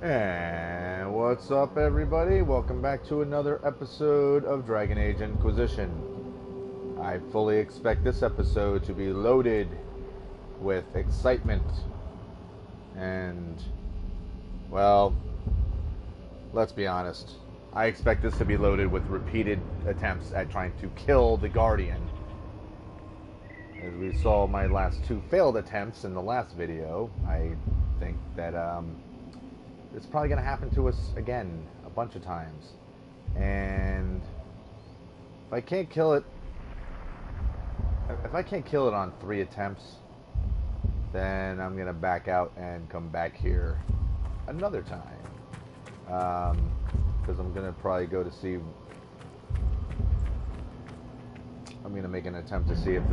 And what's up, everybody? Welcome back to another episode of Dragon Age Inquisition. I fully expect this episode to be loaded with excitement and, well, let's be honest. I expect this to be loaded with repeated attempts at trying to kill the Guardian. As we saw my last two failed attempts in the last video, I think that, it's probably going to happen to us again a bunch of times. And if I can't kill it on 3 attempts, then I'm going to back out and come back here another time. Because I'm going to probably go to see... I'm going to make an attempt to see if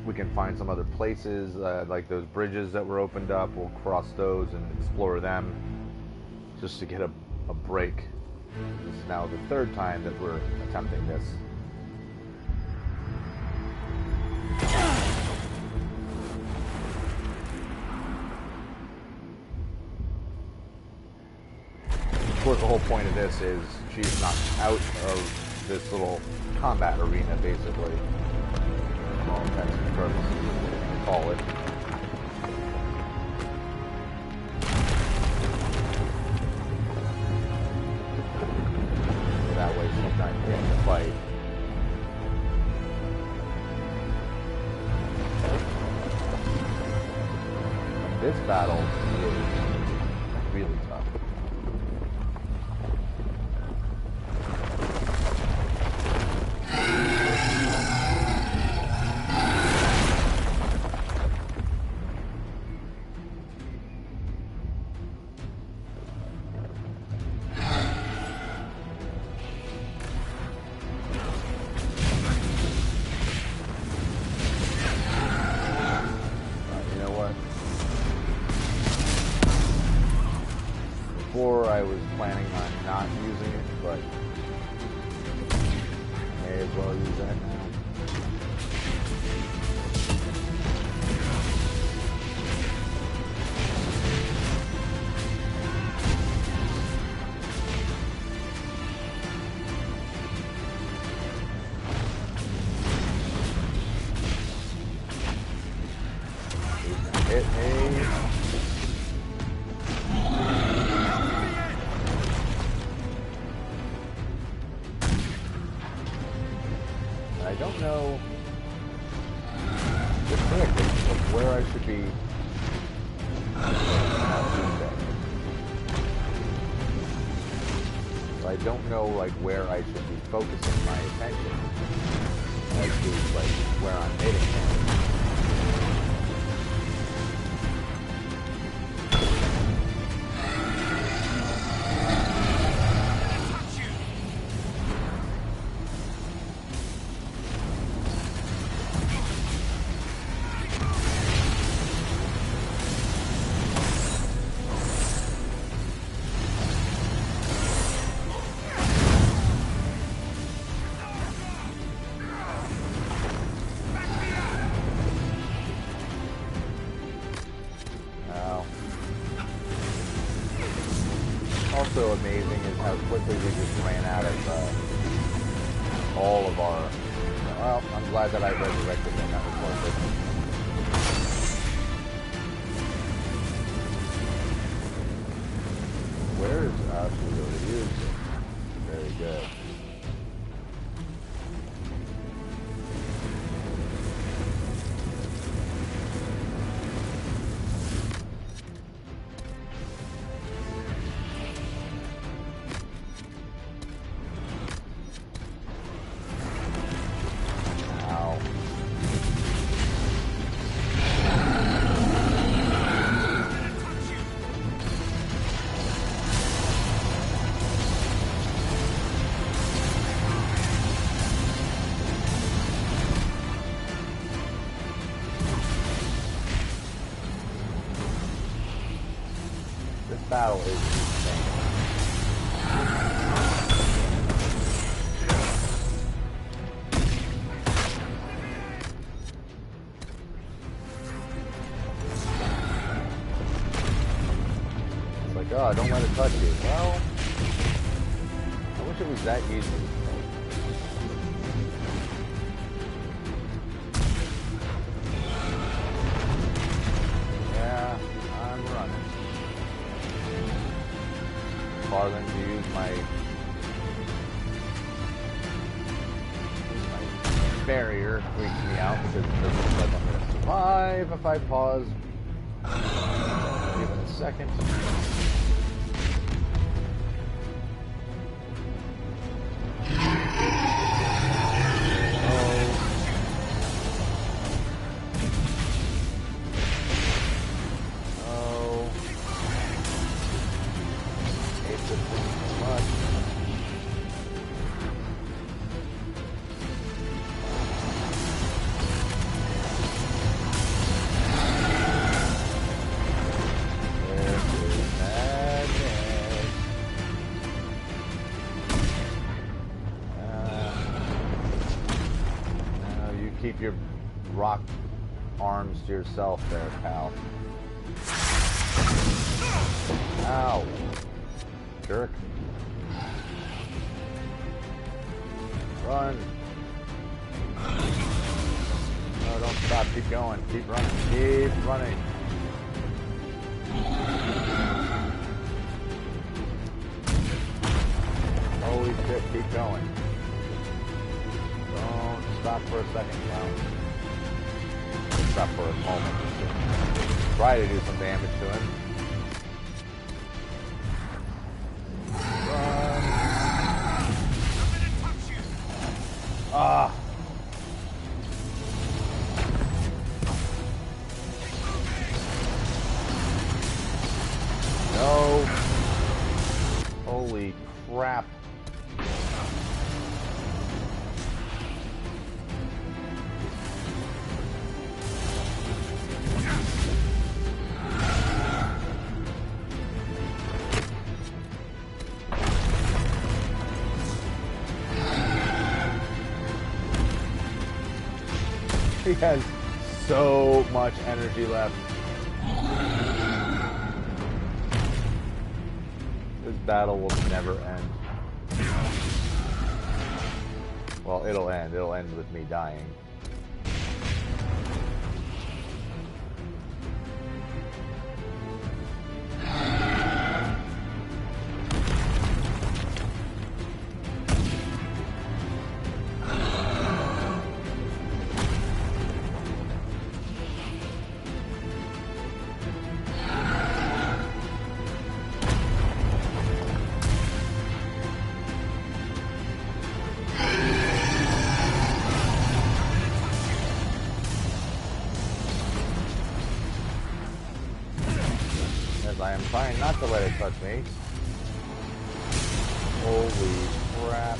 we can find some other places, like those bridges that were opened up. We'll cross those and explore them just to get a break. This is now the 3rd time that we're attempting this. Of course, the whole point of this is she's not out of this little combat arena, basically. For all intents and purposes, is what we're going to call it. So that way sometimes we have to fight. This battle is really tough. I was planning on not using it, but may as well use that now. Hit me. I don't know the trick of where I should be. I don't know like where I should be focusing my attention as to like where I'm hitting him. Also amazing is how quickly we just ran out of all of our... Well, I'm glad that I resurrected him. That was worth it. Where is... Actually, already used it. Very good. Battle is insane. like, oh, don't let it touch you. Well, I wish it was that easy. Yeah, I'm running. Farther to use my barrier freaks me out because it doesn't look like I'm going to survive if I pause. Give it a second. Keep your rock arms to yourself there, pal. Ow. Jerk. Run. No, don't stop. Keep going. Keep running. Keep running. Holy shit, keep going. Don't stop for a second now. Stop for a moment. Try to do some damage to him. Run. Ah. No. Holy crap. He has so much energy left. This battle will never end. Well, it'll end. It'll end with me dying. I am trying not to let it touch me. Holy crap.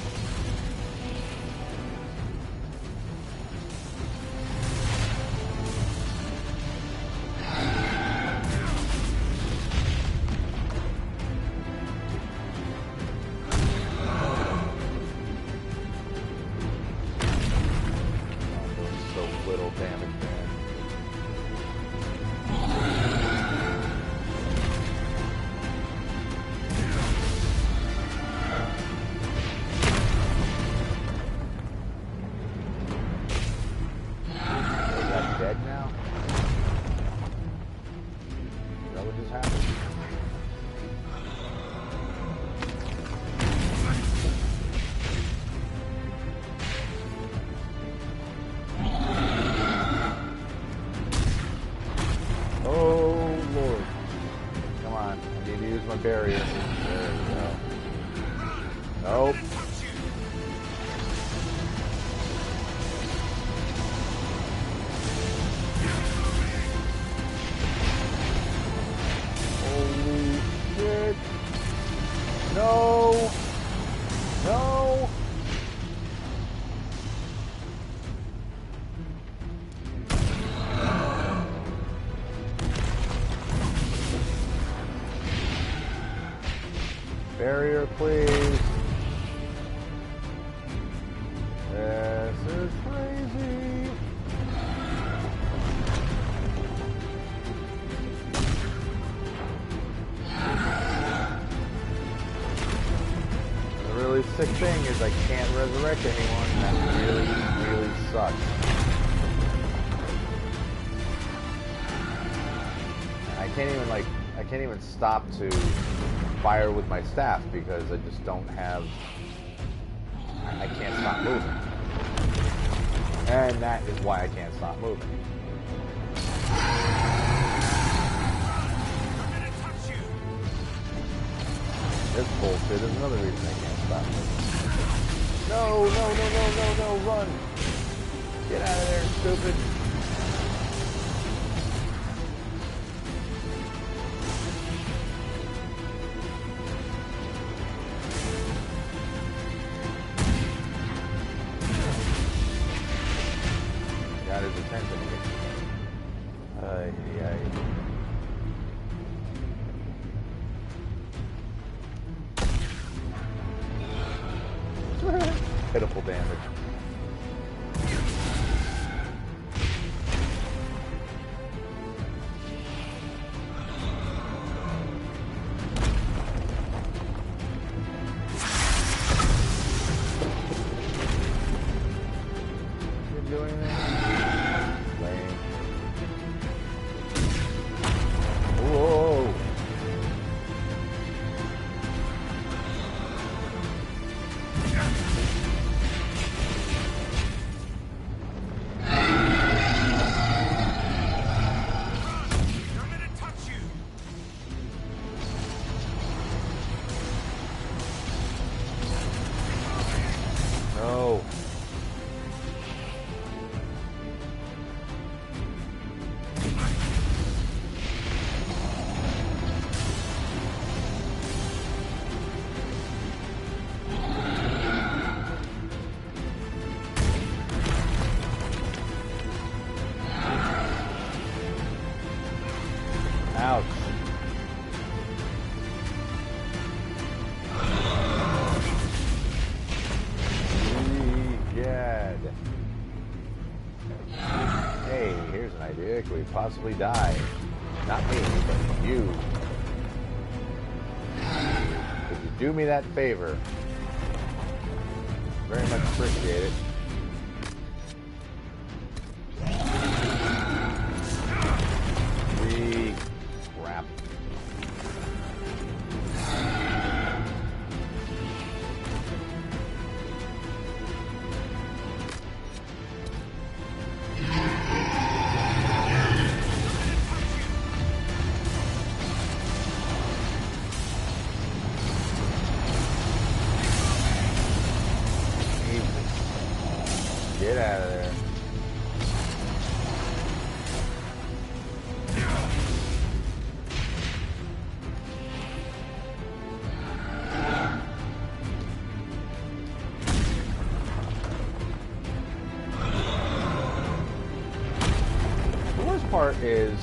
So little damage, man. Dead now? Is that what just happened? Oh Lord. Come on. I need to use my barrier. There we go. Nope. No! No! Barrier, please. This is crazy. toxic thing is I can't resurrect anyone, and that really, really sucks. I can't even stop to fire with my staff because I just don't have, I can't stop moving. And that is why I can't stop moving. This bullshit is another reason I can't stop moving. No, run! Get out of there, stupid! Got his attention again. Pitiful damage. Didn't do anything. Lame. Whoa. No. Ouch. Hey, here's an idea. Could we possibly die? Not me, but you. Could you do me that favor? Very much appreciate it. Crap. Get out of there. The worst part is,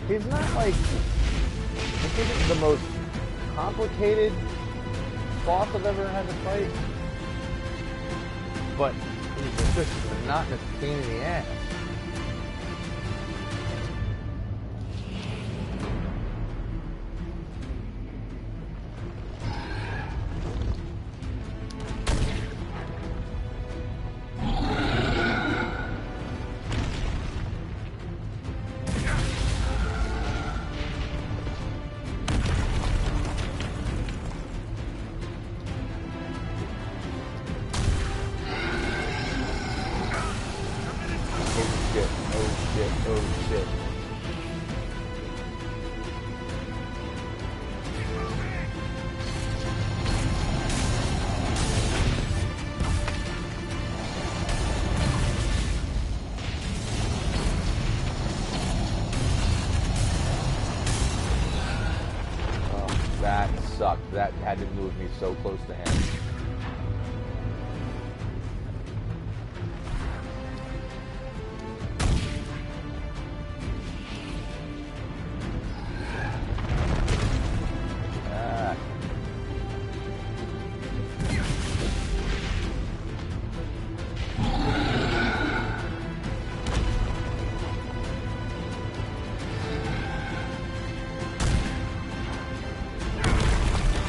he's not like, this isn't the most complicated boss I've ever had to fight, but he's just a monotonous pain in the ass. Oh shit. Oh, that sucked. That had to move me so close to him.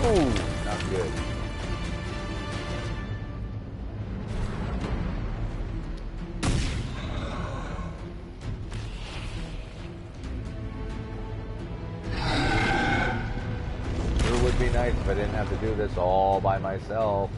Ooh, not good. it'd be nice if I didn't have to do this all by myself.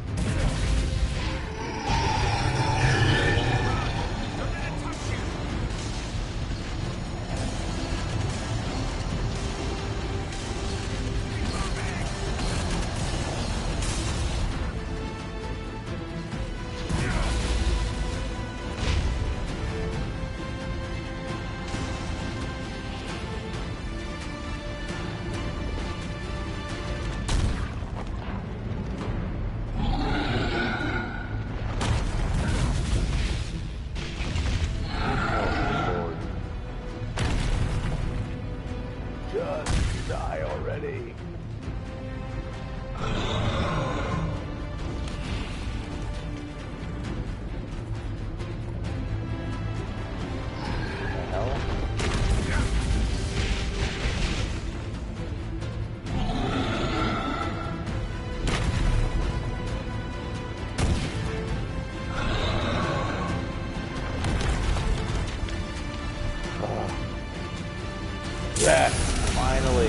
Yes, finally.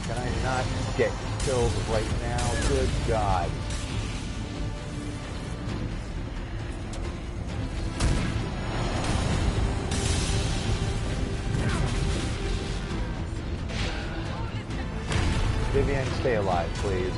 Can I not get killed right now? Good God. Vivian, stay alive, please.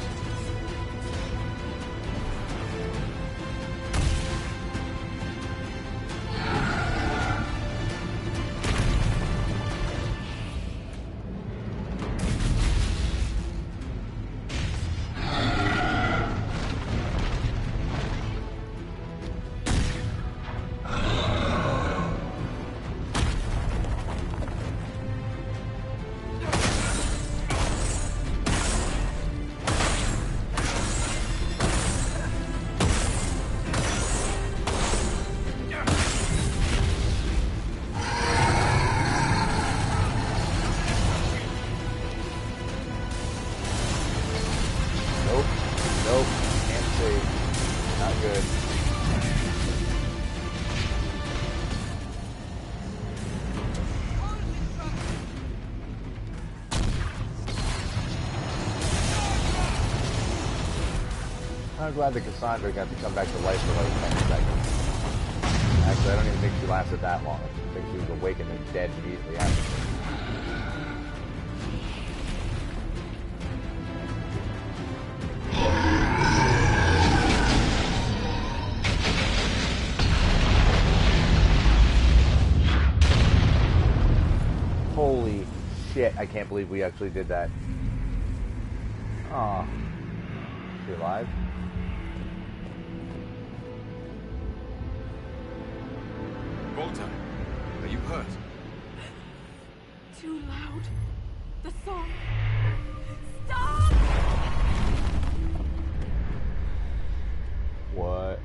I'm glad that Cassandra got to come back to life for like 10 seconds. Actually, I don't even think she lasted that long. I think she was awakened and dead immediately after. Holy shit, I can't believe we actually did that. Aw. Is she alive? Walter, are you hurt? Too loud. The song. Stop! What?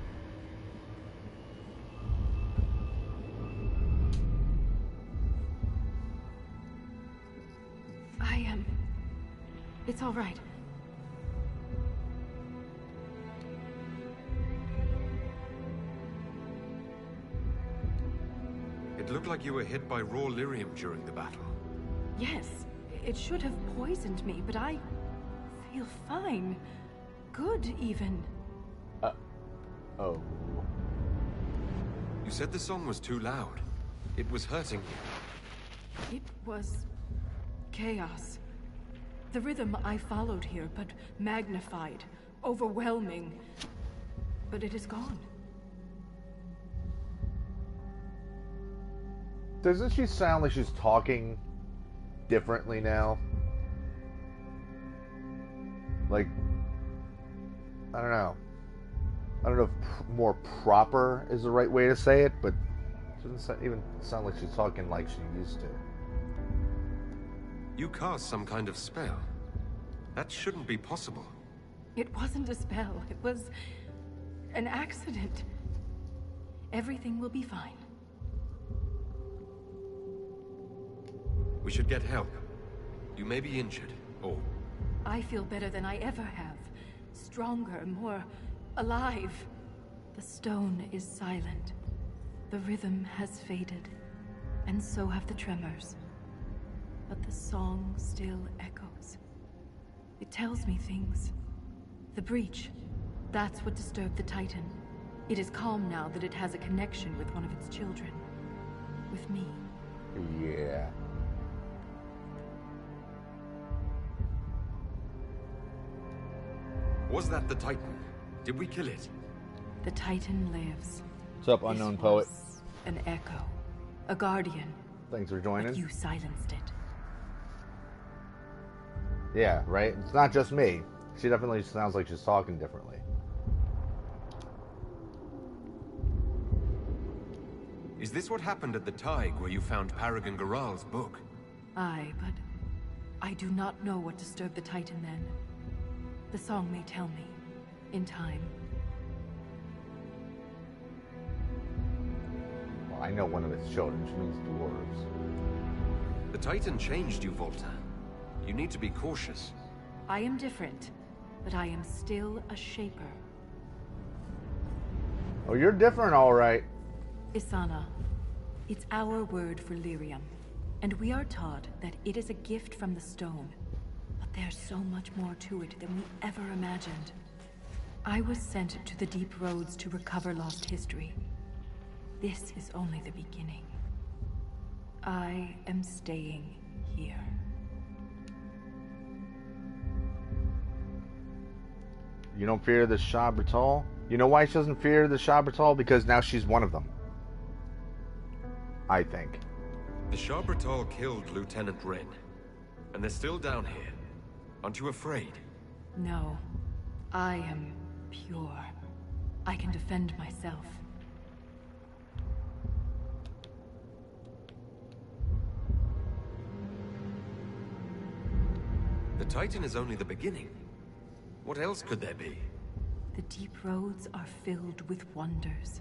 It's all right. It looked like you were hit by raw lyrium during the battle. Yes, it should have poisoned me, but I feel fine. Good, even. Oh. You said the song was too loud. It was hurting you. It was chaos. The rhythm I followed here, but magnified, overwhelming. But it is gone. Doesn't she sound like she's talking differently now? Like, I don't know. I don't know if more proper is the right way to say it, but it doesn't even sound like she's talking like she used to. You cast some kind of spell. That shouldn't be possible. It wasn't a spell. It was an accident. Everything will be fine. We should get help. You may be injured, or... I feel better than I ever have. Stronger, more alive. The stone is silent. The rhythm has faded, and so have the tremors. But the song still echoes. It tells me things. The breach, that's what disturbed the Titan. It is calm now that it has a connection with one of its children. With me. Yeah. Was that the Titan? Did we kill it? The Titan lives. What's up, unknown poet? An echo. A guardian. Thanks for joining. But you silenced it. Yeah, right? It's not just me. She definitely sounds like she's talking differently. Is this what happened at the Tig where you found Paragon Garal's book? Aye, but I do not know what disturbed the Titan then. The song may tell me, in time. Well, I know one of its children. She means dwarves. The Titan changed you, Volta. You need to be cautious. I am different, but I am still a shaper. Oh, you're different, all right. Isana. It's our word for lyrium, and we are taught that it is a gift from the stone. But there's so much more to it than we ever imagined. I was sent to the deep roads to recover lost history. This is only the beginning. I am staying here. You don't fear the Shabratal? You know why she doesn't fear the Shabratal? Because now she's one of them. I think. The Shabratal killed Lieutenant Wren, and they're still down here. Aren't you afraid? No. I am pure. I can defend myself. The Titan is only the beginning. What else could there be? The deep roads are filled with wonders.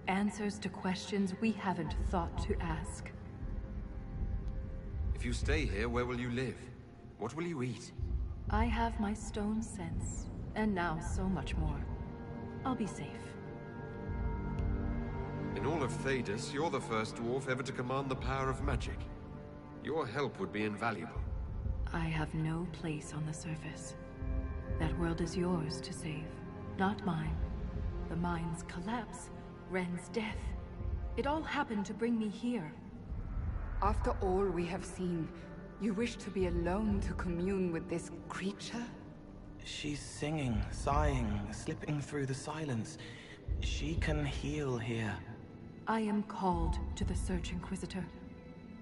Answers to questions we haven't thought to ask. If you stay here, where will you live? What will you eat? I have my stone sense, and now so much more. I'll be safe. In all of Thedas, you're the first dwarf ever to command the power of magic. Your help would be invaluable. I have no place on the surface. That world is yours to save, not mine. The mine's collapse, Ren's death. It all happened to bring me here. After all we have seen, you wish to be alone to commune with this creature? She's singing, sighing, slipping through the silence. She can heal here. I am called to the Search Inquisitor.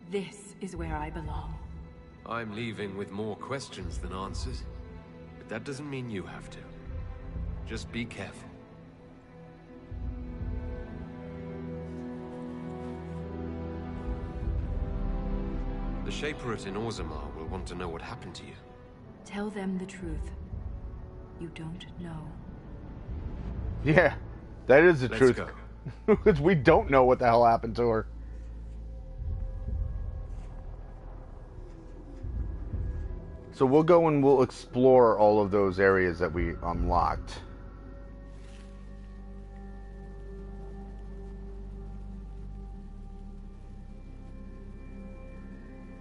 This is where I belong. I'm leaving with more questions than answers. But that doesn't mean you have to. Just be careful. The Shaperate in Orzammar will want to know what happened to you. Tell them the truth. You don't know. Yeah, that is the Let's truth. go. Because we don't know what the hell happened to her. So we'll go and we'll explore all of those areas that we unlocked.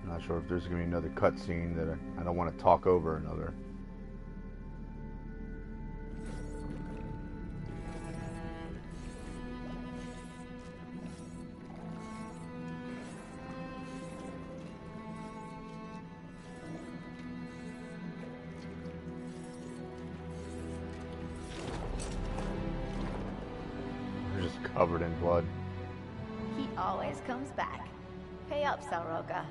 I'm not sure if there's going to be another cutscene that I don't want to talk over another. They're just covered in blood. He always comes back. Pay up, Salroka.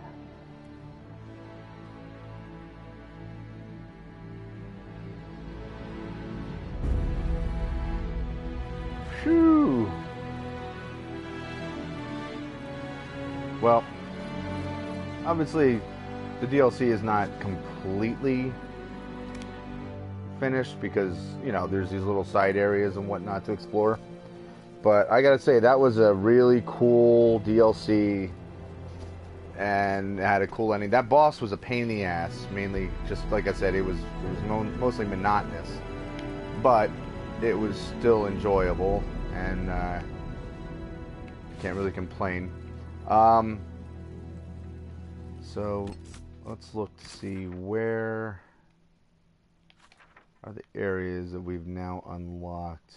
Phew. Well, obviously, the DLC is not completely finished because, you know, there's these little side areas and whatnot to explore. But I gotta say, that was a really cool DLC and it had a cool ending. That boss was a pain in the ass, mainly, just like I said, it was mostly monotonous. But it was still enjoyable, and can't really complain. So let's look to see where are the areas that we've now unlocked.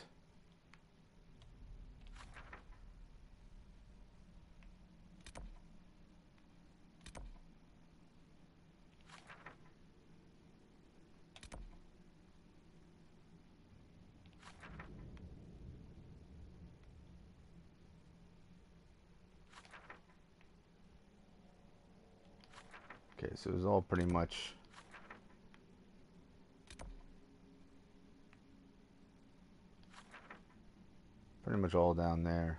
Okay, so it's all pretty much all down there.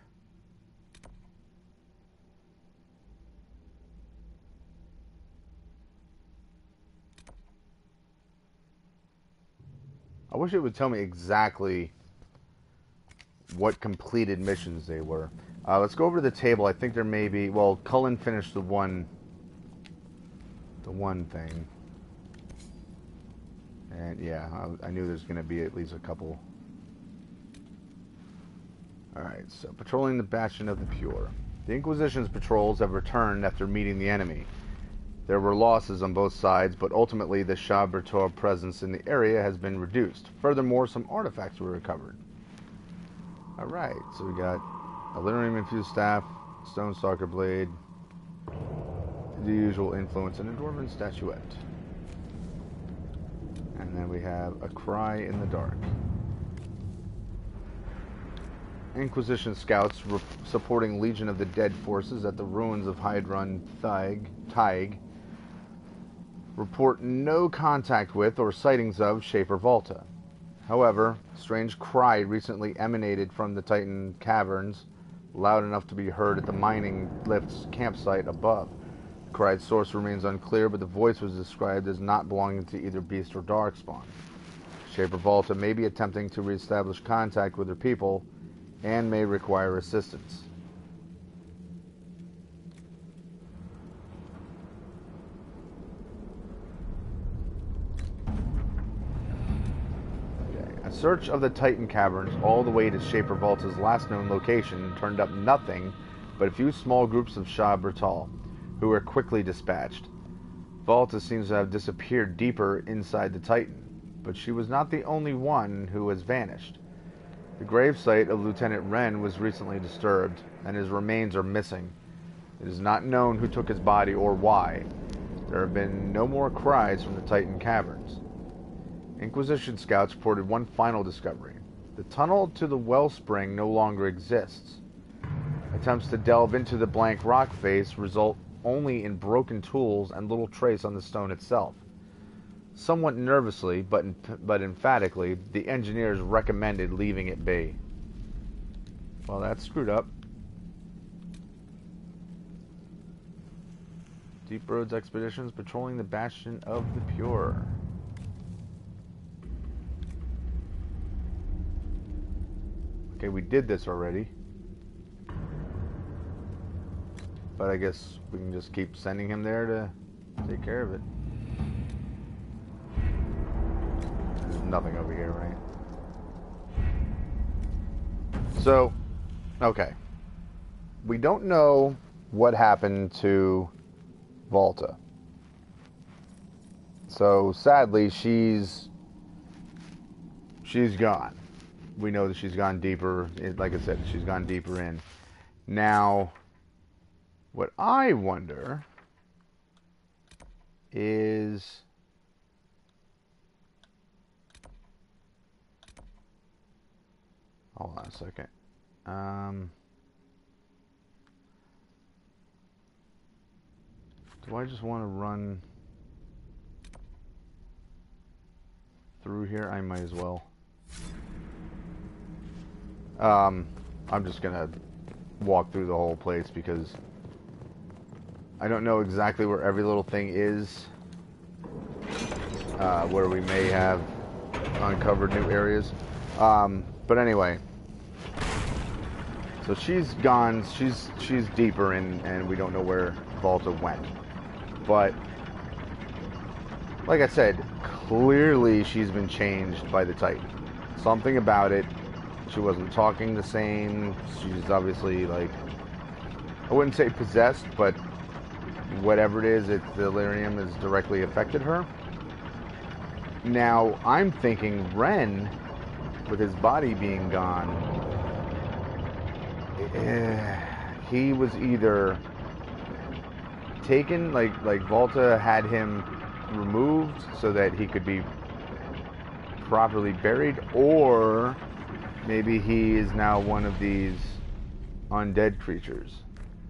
I wish it would tell me exactly what completed missions they were. Let's go over to the table. I think there may be... Well, Cullen finished the one thing. And yeah, I knew there's going to be at least a couple. Alright, so patrolling the Bastion of the Pure. The Inquisition's patrols have returned after meeting the enemy. There were losses on both sides, but ultimately the Shah Bertor presence in the area has been reduced. Furthermore, some artifacts were recovered. Alright, so we got a Lyrium-infused staff, stone stalker blade, the usual influence, and a dwarven statuette. And then we have a cry in the dark. Inquisition scouts supporting Legion of the Dead forces at the ruins of Hydron Tig report no contact with or sightings of Shaper Volta. However, a strange cry recently emanated from the Titan caverns, loud enough to be heard at the mining lift's campsite above. The cry's source remains unclear, but the voice was described as not belonging to either beast or darkspawn. Shaper Volta may be attempting to reestablish contact with her people, and may require assistance. Okay. A search of the Titan caverns all the way to Shaper Volta's last known location turned up nothing but a few small groups of Shah Bertal, who were quickly dispatched. Volta seems to have disappeared deeper inside the Titan, but she was not the only one who has vanished. The gravesite of Lieutenant Wren was recently disturbed, and his remains are missing. It is not known who took his body or why. There have been no more cries from the Titan caverns. Inquisition scouts reported one final discovery. The tunnel to the wellspring no longer exists. Attempts to delve into the blank rock face result only in broken tools and little trace on the stone itself. Somewhat nervously, but emphatically, the engineers recommended leaving it be. Well, that's screwed up. Deep Roads Expeditions patrolling the Bastion of the Pure. Okay, we did this already. But I guess we can just keep sending him there to take care of it. There's nothing over here, right? So, okay. We don't know what happened to Volta. So, sadly, she's gone. We know that she's gone deeper. Like I said, she's gone deeper in. Now, what I wonder is... Hold on a second. Do I just want to run through here? I might as well. I'm just gonna walk through the whole place because I don't know exactly where every little thing is, where we may have uncovered new areas. But anyway, so she's gone. She's deeper in, and we don't know where Volta went. But like I said, clearly she's been changed by the Titan. something about it. She wasn't talking the same. She's obviously, like, I wouldn't say possessed, but whatever it is, the delirium has directly affected her. Now, I'm thinking Ren, with his body being gone, he was either taken, like Volta had him removed so that he could be properly buried, or maybe he is now one of these undead creatures.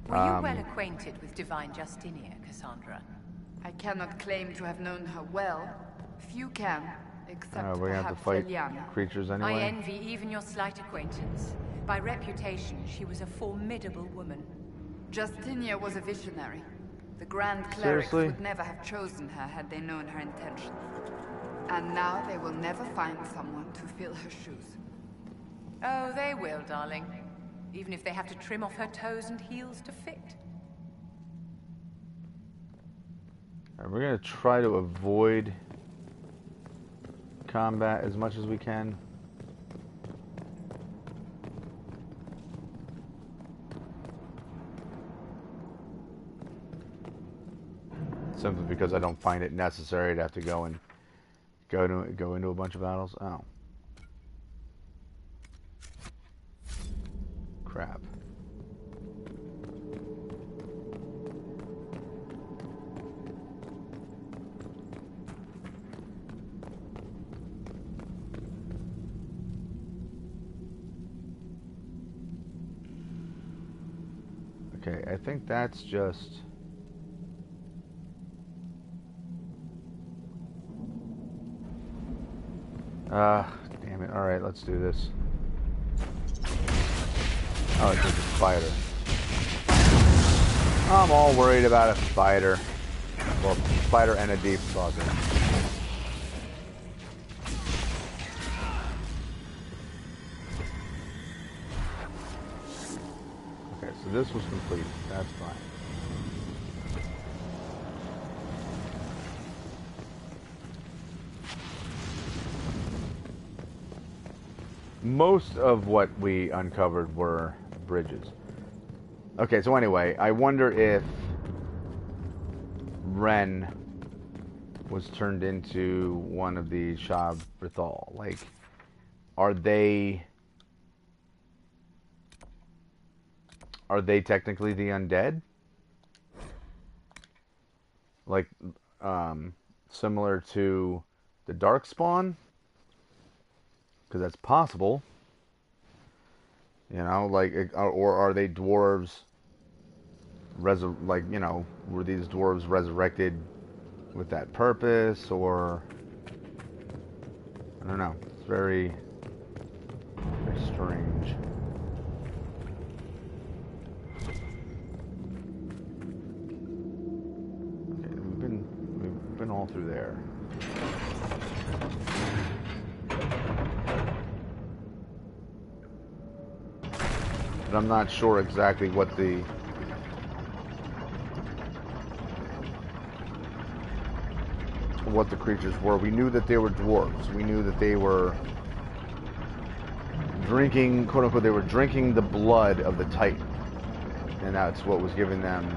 Were you well acquainted with Divine Justinia, Cassandra? I cannot claim to have known her well. Few can, except we're gonna have to perhaps fight Eliana. creatures I anyway. envy even your slight acquaintance. By reputation, she was a formidable woman. Justinia was a visionary. The Grand Clerics Seriously? would never have chosen her had they known her intentions. And now they will never find someone to fill her shoes. Oh, they will, darling. Even if they have to trim off her toes and heels to fit. Alright, we're gonna try to avoid combat as much as we can. Simply because I don't find it necessary to have to go into a bunch of battles. Oh. Crap. Okay, I think that's just... damn it. Alright, let's do this. Oh, it's just a spider. I'm all worried about a spider. Well, a spider and a deep saucer. Okay, so this was complete. That's fine. Most of what we uncovered were bridges. Okay, so anyway, I wonder if Ren was turned into one of the Shab Rithal. Like, are they technically the undead? Like, similar to the Darkspawn? Because that's possible. You know, like, or are they dwarves? Like, you know, were these dwarves resurrected with that purpose, or I don't know. It's very, very strange. Okay, we've been all through there. But I'm not sure exactly what the creatures were. We knew that they were dwarves. We knew that they were drinking, quote unquote, they were drinking the blood of the Titan. And that's what was giving them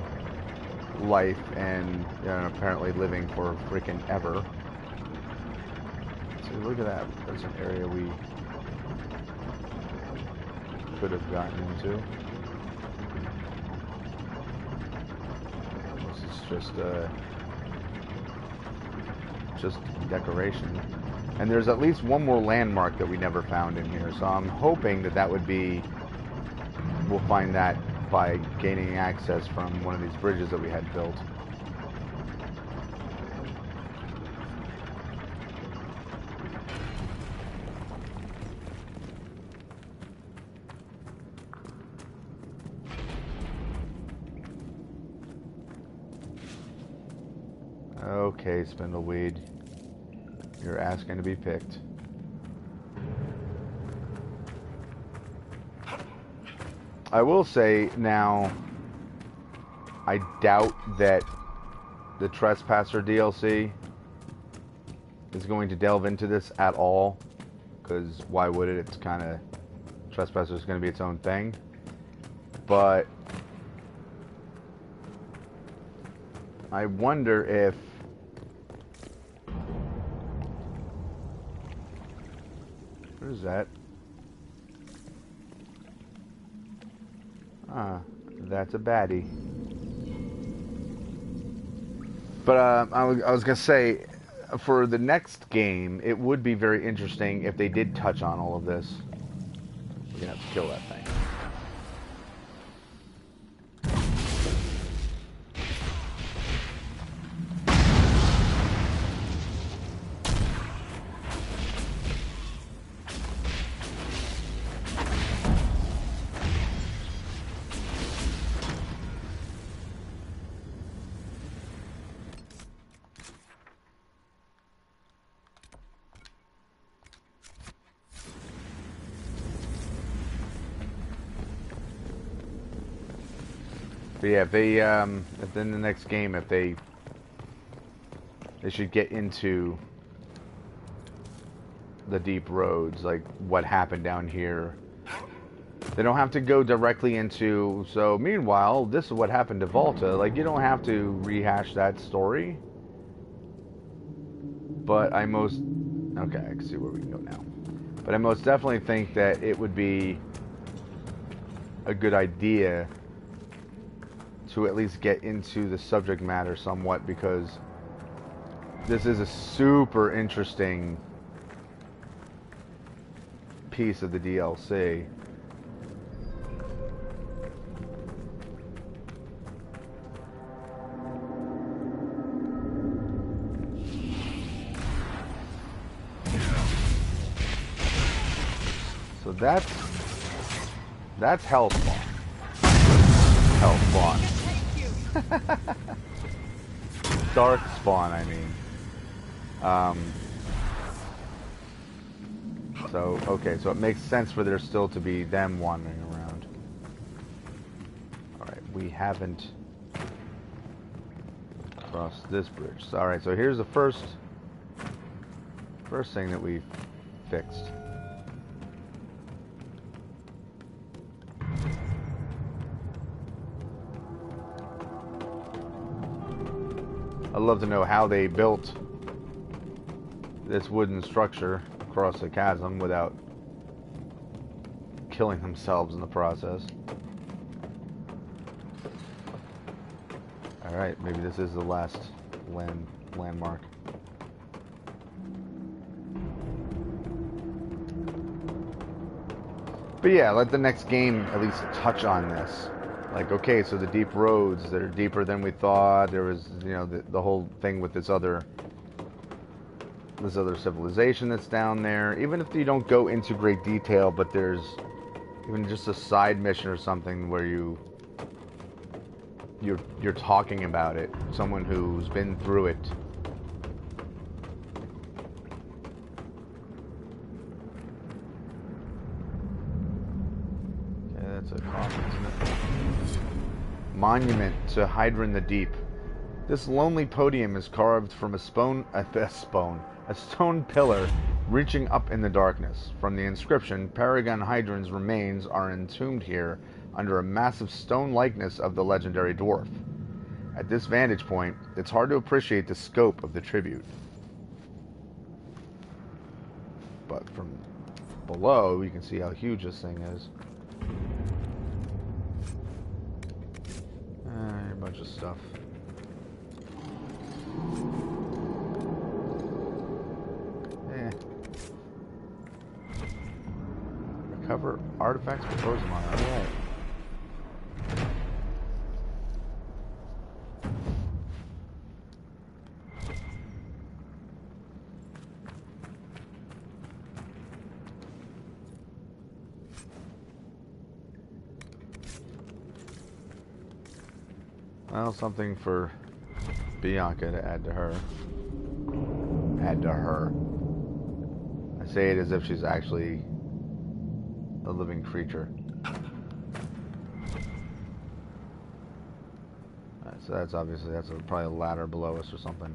life and, you know, apparently living for freaking ever. So look at that. That's an area we could have gotten into. This is just decoration. And there's at least one more landmark that we never found in here, so I'm hoping that would be, we'll find that by gaining access from one of these bridges that we had built. Okay, Spindleweed. You're asking to be picked. I will say now, I doubt that the Trespasser DLC is going to delve into this at all, because why would it? It's kind of... Trespasser is going to be its own thing. But... I wonder if... What is that? Ah, that's a baddie. But I was gonna say, for the next game, it would be very interesting if they did touch on all of this. We're gonna have to kill that thing. But yeah, if they, if in the next game, if they should get into the deep roads, like what happened down here. They don't have to go directly into, so meanwhile, this is what happened to Volta. Like, you don't have to rehash that story. But I most, okay, I can see where we can go now. But I most definitely think that it would be a good idea to at least get into the subject matter somewhat, because this is a super interesting piece of the DLC. So that's Hellspawn. Hellspawn. Dark Spawn, I mean. So, okay, so it makes sense for there still to be them wandering around. Alright, we haven't crossed this bridge. So, alright, so here's the first thing that we fixed. I'd love to know how they built this wooden structure across the chasm without killing themselves in the process. Alright, maybe this is the last landmark. But yeah, let the next game at least touch on this. Like, okay, so the deep roads, they're deeper than we thought. There was, you know, the whole thing with this other civilization that's down there. Even if you don't go into great detail, but there's even just a side mission or something where you're talking about it. Someone who's been through it. Okay, that's a coffin, isn't it? Monument to Hydra the Deep. This lonely podium is carved from a stone pillar reaching up in the darkness. From the inscription, Paragon Hydran's remains are entombed here under a massive stone likeness of the legendary dwarf. At this vantage point, it's hard to appreciate the scope of the tribute. But from below, you can see how huge this thing is. A bunch of stuff. Recover artifacts for Rosamond. Alright. Well, something for Bianca to add to her. Add to her. I say it as if she's actually a living creature. Alright, so that's obviously, probably a ladder below us or something.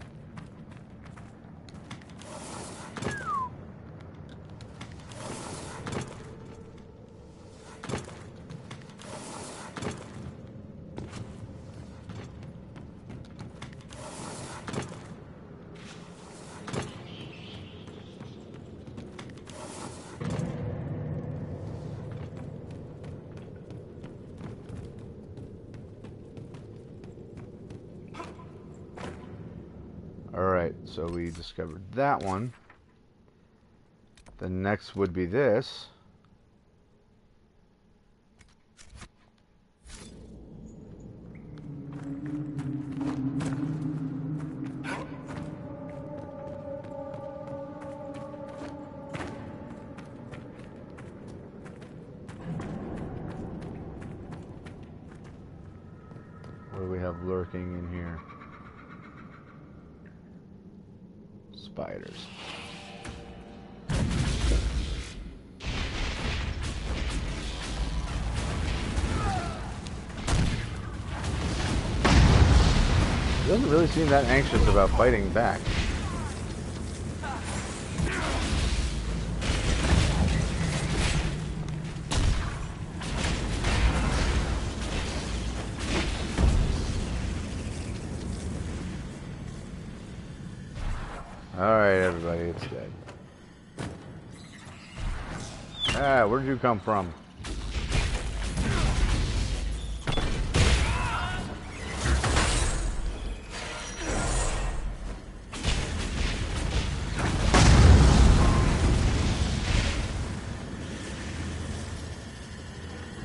So we discovered that one. The next would be this. What do we have lurking in here? Spiders. He doesn't really seem that anxious about fighting back. Alright, everybody, it's dead. Ah, where'd you come from?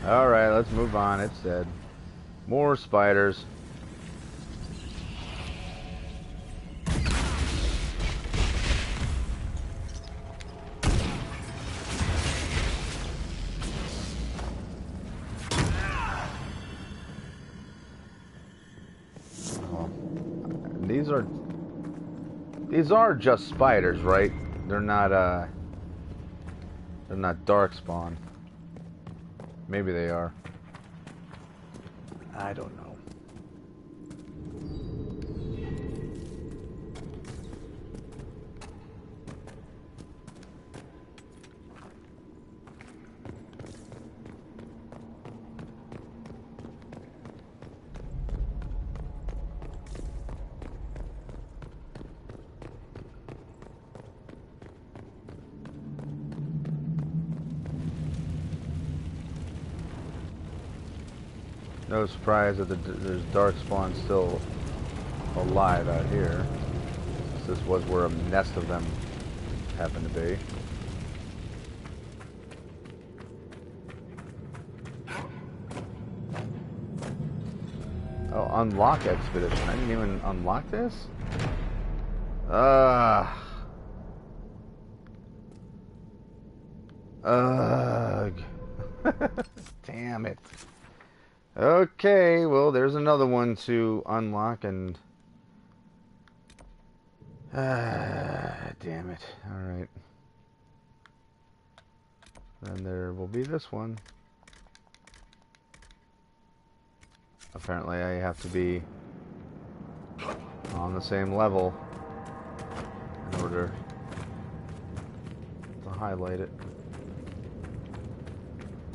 Alright, let's move on. It's dead. More spiders. These are just spiders, right? They're not darkspawn. Maybe they are. I don't know. No surprise that there's darkspawn still alive out here. This was where a nest of them happened to be. Oh, unlock expedition. I didn't even unlock this? Ugh. Damn it. Okay, well, there's another one to unlock, and damn it. Alright. Then there will be this one. Apparently I have to be on the same level in order to highlight it.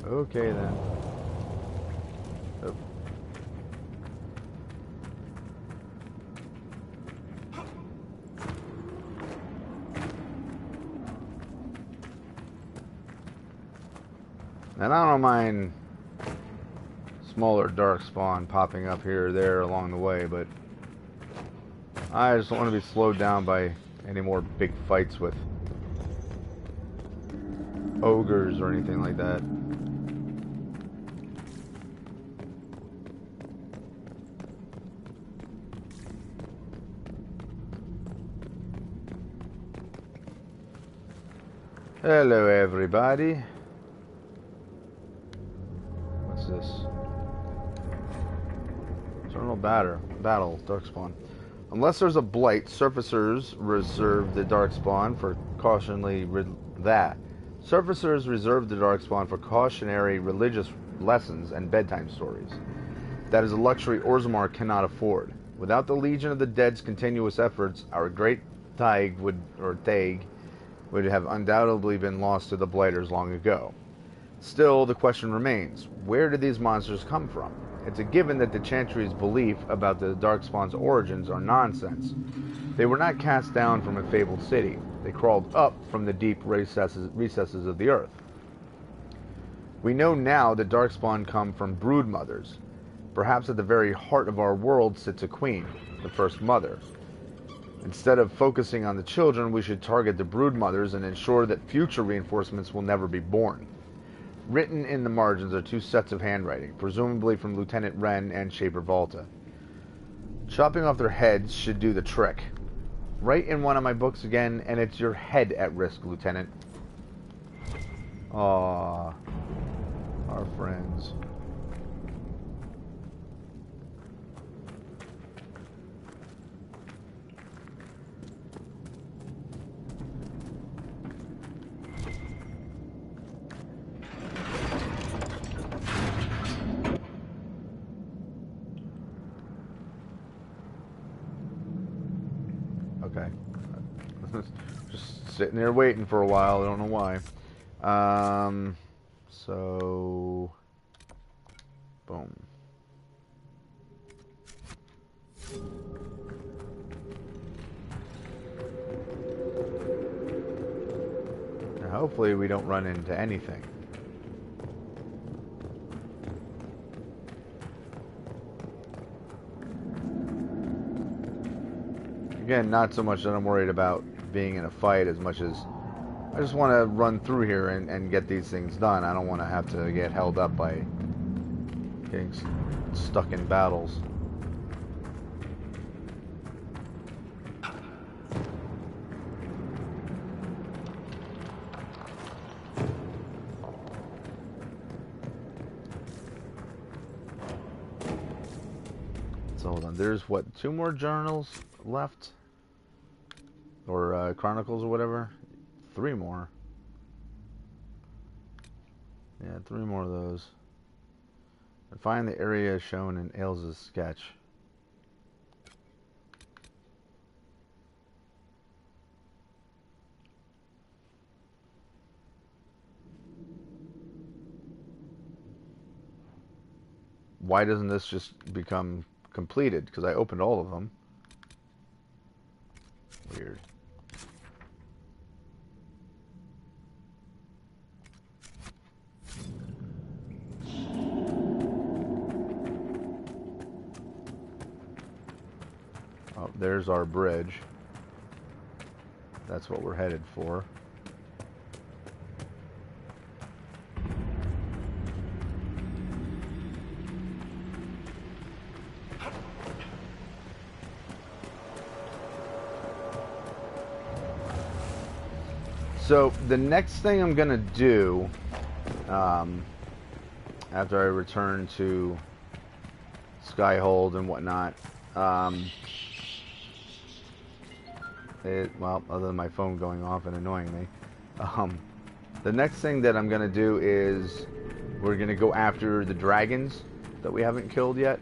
Okay then. Oh. And I don't mind smaller darkspawn popping up here or there along the way, but I just don't want to be slowed down by any more big fights with ogres or anything like that. Hello everybody. What's this? Eternal battle, darkspawn. Unless there's a blight, surfacers reserve the darkspawn for cautionary religious lessons and bedtime stories. That is a luxury Orzammar cannot afford. Without the Legion of the Dead's continuous efforts, our great Thaig would have undoubtedly been lost to the Blighters long ago. Still, the question remains, where did these monsters come from? It's a given that the Chantry's belief about the Darkspawn's origins are nonsense. They were not cast down from a fabled city. They crawled up from the deep recesses of the earth. We know now that Darkspawn come from broodmothers. Perhaps at the very heart of our world sits a queen, the First Mother. Instead of focusing on the children, we should target the brood mothers and ensure that future reinforcements will never be born. Written in the margins are 2 sets of handwriting, presumably from Lieutenant Wren and Shaper Volta. Chopping off their heads should do the trick. Write in one of my books again, and it's your head at risk, Lieutenant. Aww. Our friends. Okay. Just sitting there waiting for a while. I don't know why. So... Boom. Now hopefully we don't run into anything. Again, not so much that I'm worried about being in a fight as much as I just want to run through here and get these things done. I don't want to have to get held up by getting stuck in battles. So hold on, there's what, 2 more journals left? Or chronicles or whatever? 3 more. Yeah, 3 more of those. And find the area shown in Ailes's sketch. Why doesn't this just become completed? Because I opened all of them. Weird. Oh, there's our bridge. That's what we're headed for. So the next thing I'm gonna do after I return to Skyhold and whatnot, well, other than my phone going off and annoying me, the next thing that I'm gonna do is we're gonna go after the dragons that we haven't killed yet.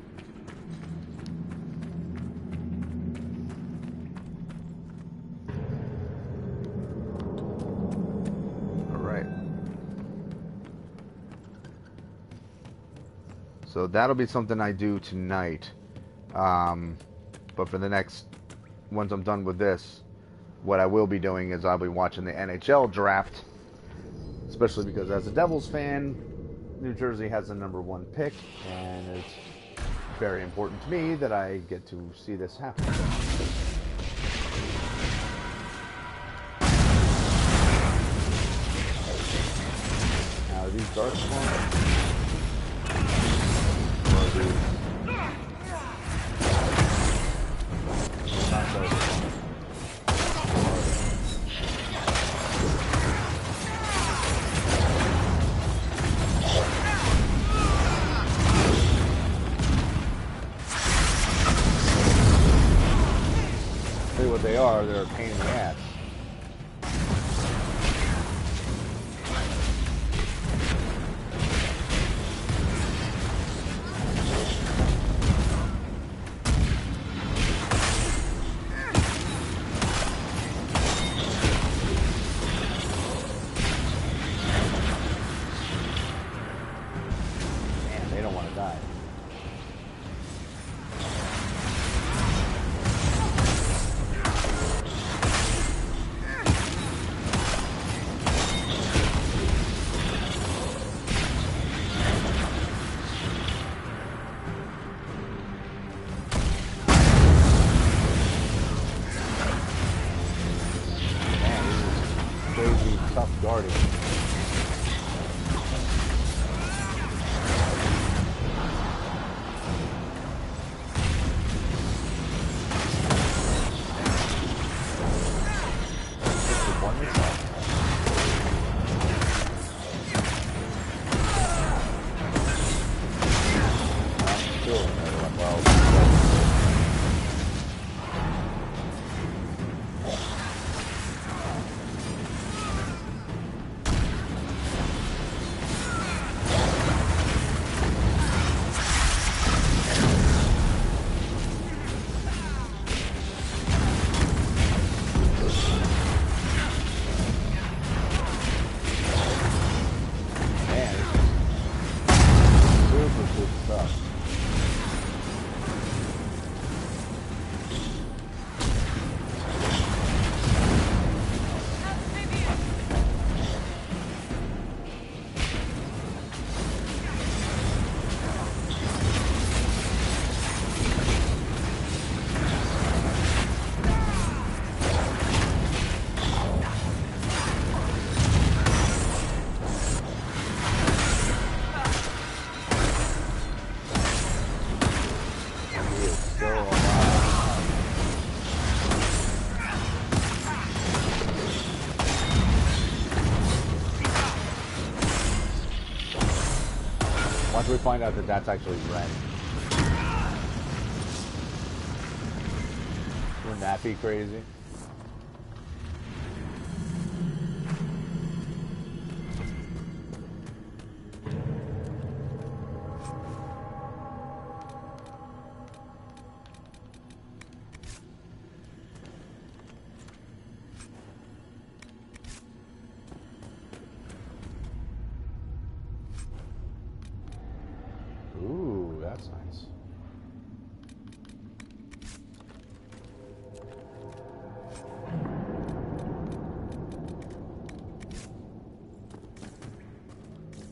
So that'll be something I do tonight. But for the next, once I'm done with this, what I will be doing is I'll be watching the NHL draft. Especially because as a Devils fan, New Jersey has the #1 pick. And it's very important to me that I get to see this happen. Now, are these Darkspawn? Tell you what they are, they're a pain in the ass. Once we find out that that's actually Ren. Wouldn't that be crazy? Ooh, that's nice.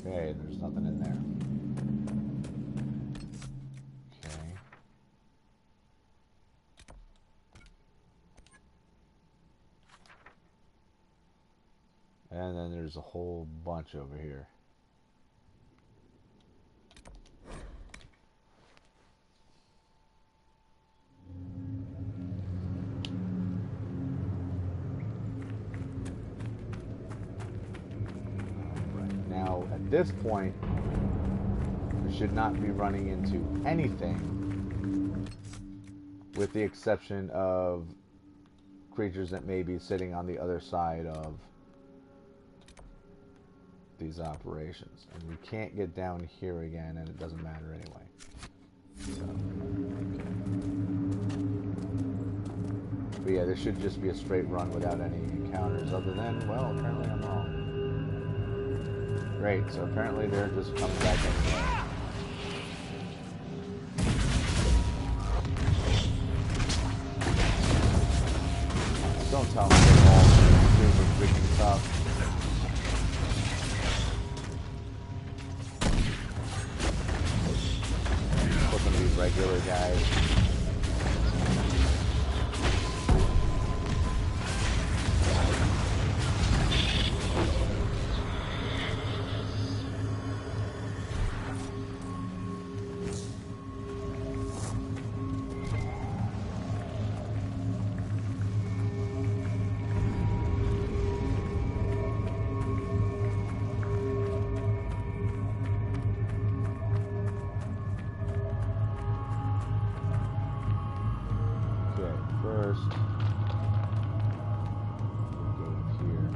Okay, there's nothing in there. Okay. And then there's a whole bunch over here. Now, at this point, we should not be running into anything, with the exception of creatures that may be sitting on the other side of these operations. And we can't get down here again, and it doesn't matter anyway. So, okay. But yeah, this should just be a straight run without any encounters, other than, well, apparently I'm wrong. Great, so apparently they're just coming back anyway. Don't tell me they're all super freaking tough. Supposed to be regular guys. First, go here.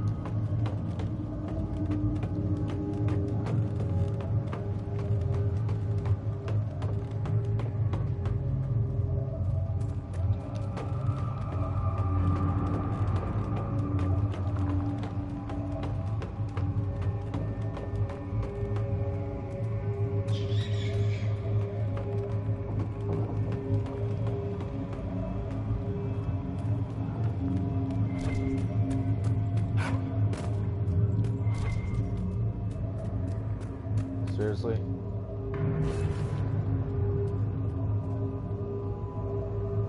Seriously?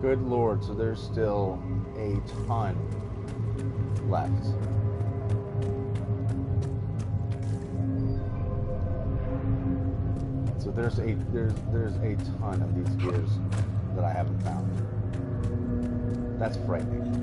Good Lord, so there's still a ton left. So there's a ton of these gears that I haven't found. That's frightening.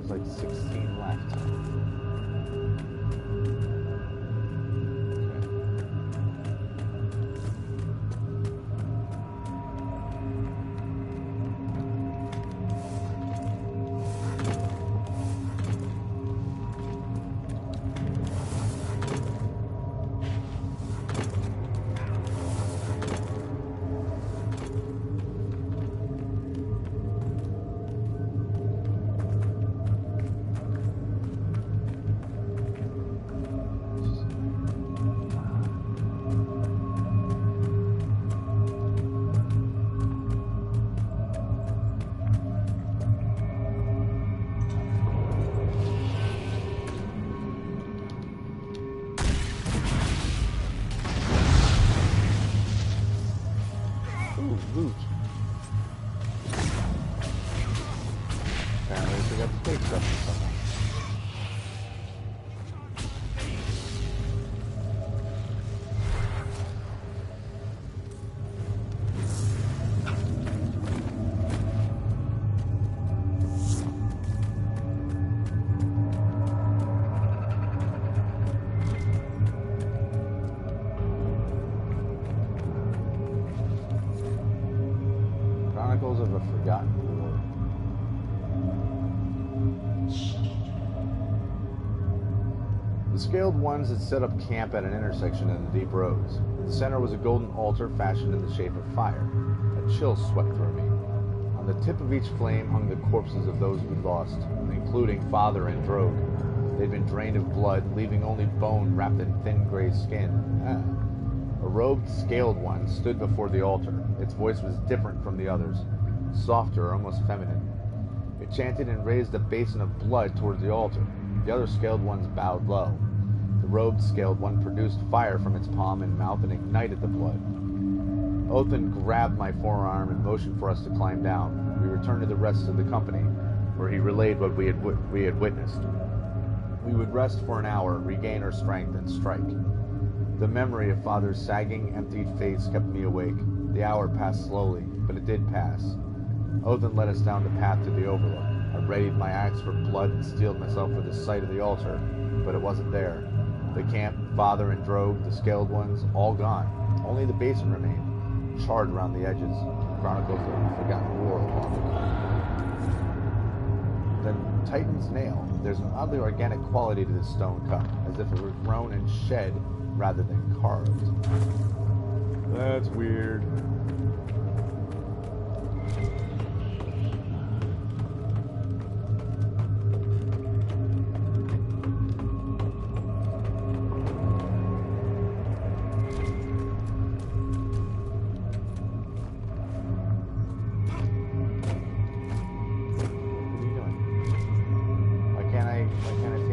Like 16 left. loot. Apparently, I forgot to take stuff from someone. Chronicles of a Forgotten War. The Scaled Ones had set up camp at an intersection in the deep roads. In the center was a golden altar fashioned in the shape of fire. A chill swept through me. On the tip of each flame hung the corpses of those we'd lost, including Father and Drogue. They'd been drained of blood, leaving only bone wrapped in thin gray skin. A robed Scaled One stood before the altar. Its voice was different from the others, softer, almost feminine. It chanted and raised a basin of blood towards the altar. The other Scaled Ones bowed low. The robed Scaled One produced fire from its palm and mouth and ignited the blood. Othin grabbed my forearm and motioned for us to climb down. We returned to the rest of the company, where he relayed what we had witnessed. We would rest for an hour, regain our strength, and strike. The memory of Father's sagging, emptied face kept me awake. The hour passed slowly, but it did pass. Othin led us down the path to the overlook. I readied my axe for blood and steeled myself for the sight of the altar, but it wasn't there. The camp, Father and Drogue, the Scaled Ones, all gone. Only the basin remained, charred around the edges. Chronicles of a Forgotten War along the Then Titan's nail. There's an oddly organic quality to this stone cup, as if it were grown and shed rather than carved. That's weird.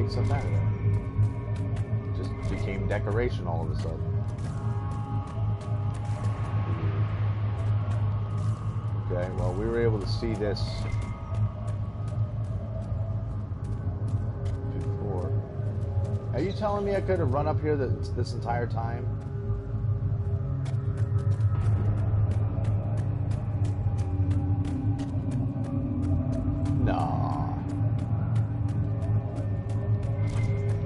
Stuff out of there. It just became decoration all of a sudden. Okay, well, we were able to see this before. Are you telling me I could have run up here this entire time? No.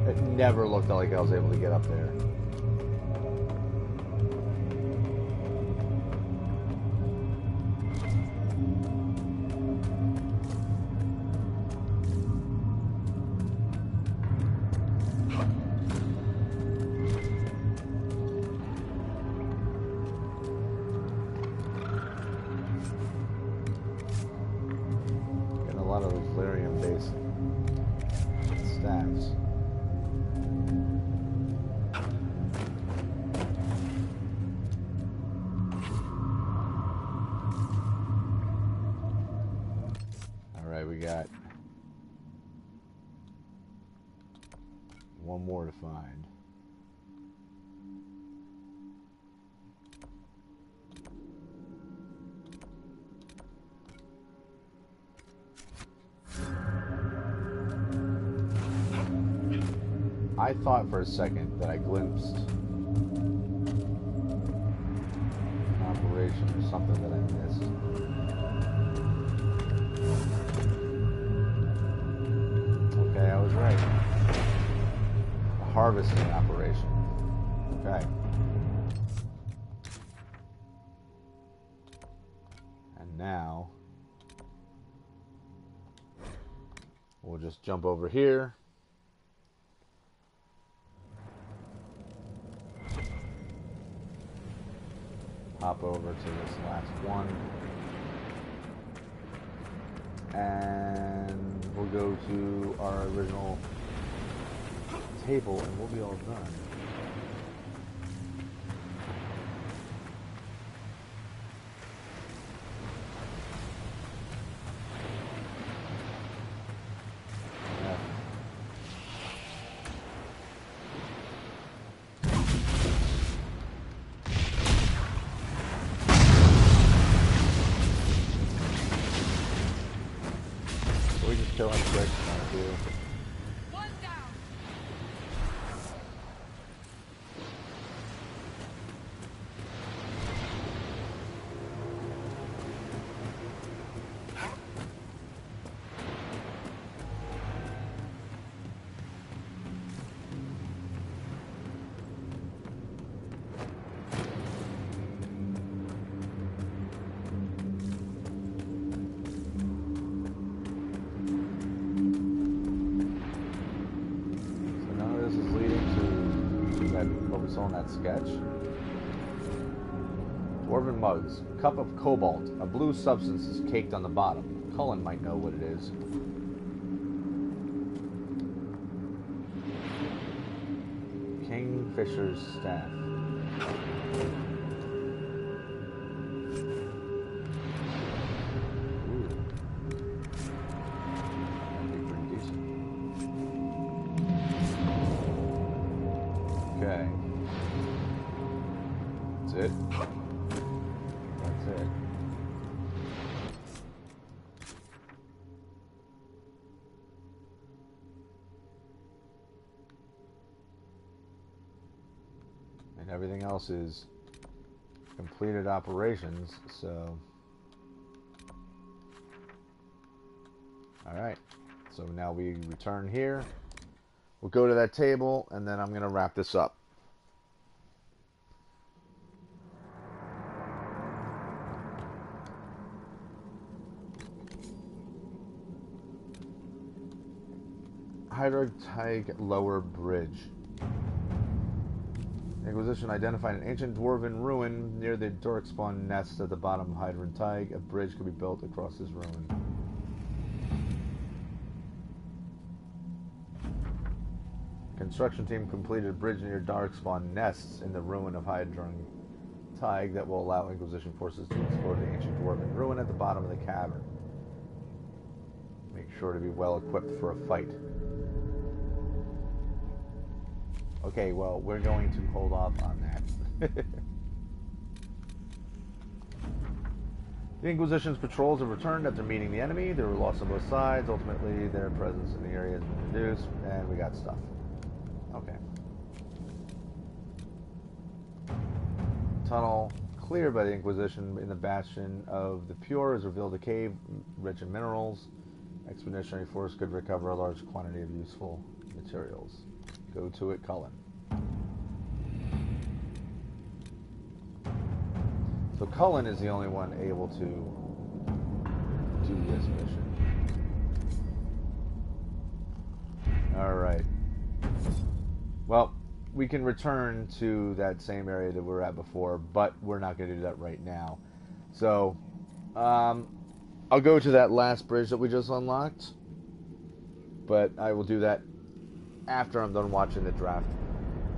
It never looked like I was able to get up there. Getting a lot of those Lyrium-based staffs. We got one more to find. I thought for a second that I glimpsed an operation or something that I missed. Okay, I was right. A harvesting operation. Okay. And now we'll just jump over here. Hop over to this last one. And we'll go to our original table and we'll be all done. kill him quick. Thank you. One down. On that sketch. Dwarven mugs. Cup of cobalt. A blue substance is caked on the bottom. Cullen might know what it is. Kingfisher's staff. Ooh. That'd be pretty decent. Okay. It. That's it. And everything else is completed operations, so alright. So now we return here. We'll go to that table and then I'm gonna wrap this up. Hydrotig Lower Bridge. Inquisition identified an ancient dwarven ruin near the Dorkspawn nest at the bottom of Hydrotig. A bridge could be built across this ruin. Construction team completed a bridge near Darkspawn nests in the ruin of Hydrotig that will allow Inquisition forces to explore the ancient dwarven ruin at the bottom of the cavern. Make sure to be well equipped for a fight. Okay, well, we're going to hold off on that. The Inquisition's patrols have returned after meeting the enemy. They were lost on both sides. Ultimately, their presence in the area has been reduced, and we got stuff. Okay. Tunnel cleared by the Inquisition in the Bastion of the Pure has revealed a cave rich in minerals. Expeditionary force could recover a large quantity of useful materials. Go to it, Cullen. So Cullen is the only one able to do this mission. Alright. Well, we can return to that same area that we were at before, but we're not going to do that right now. So, I'll go to that last bridge that we just unlocked, but I will do that after I'm done watching the draft.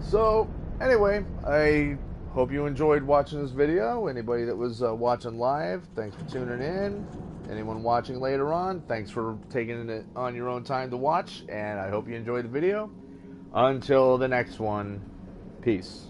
So, anyway, I hope you enjoyed watching this video. Anybody that was watching live, thanks for tuning in. Anyone watching later on, thanks for taking it on your own time to watch, and I hope you enjoyed the video. Until the next one, peace.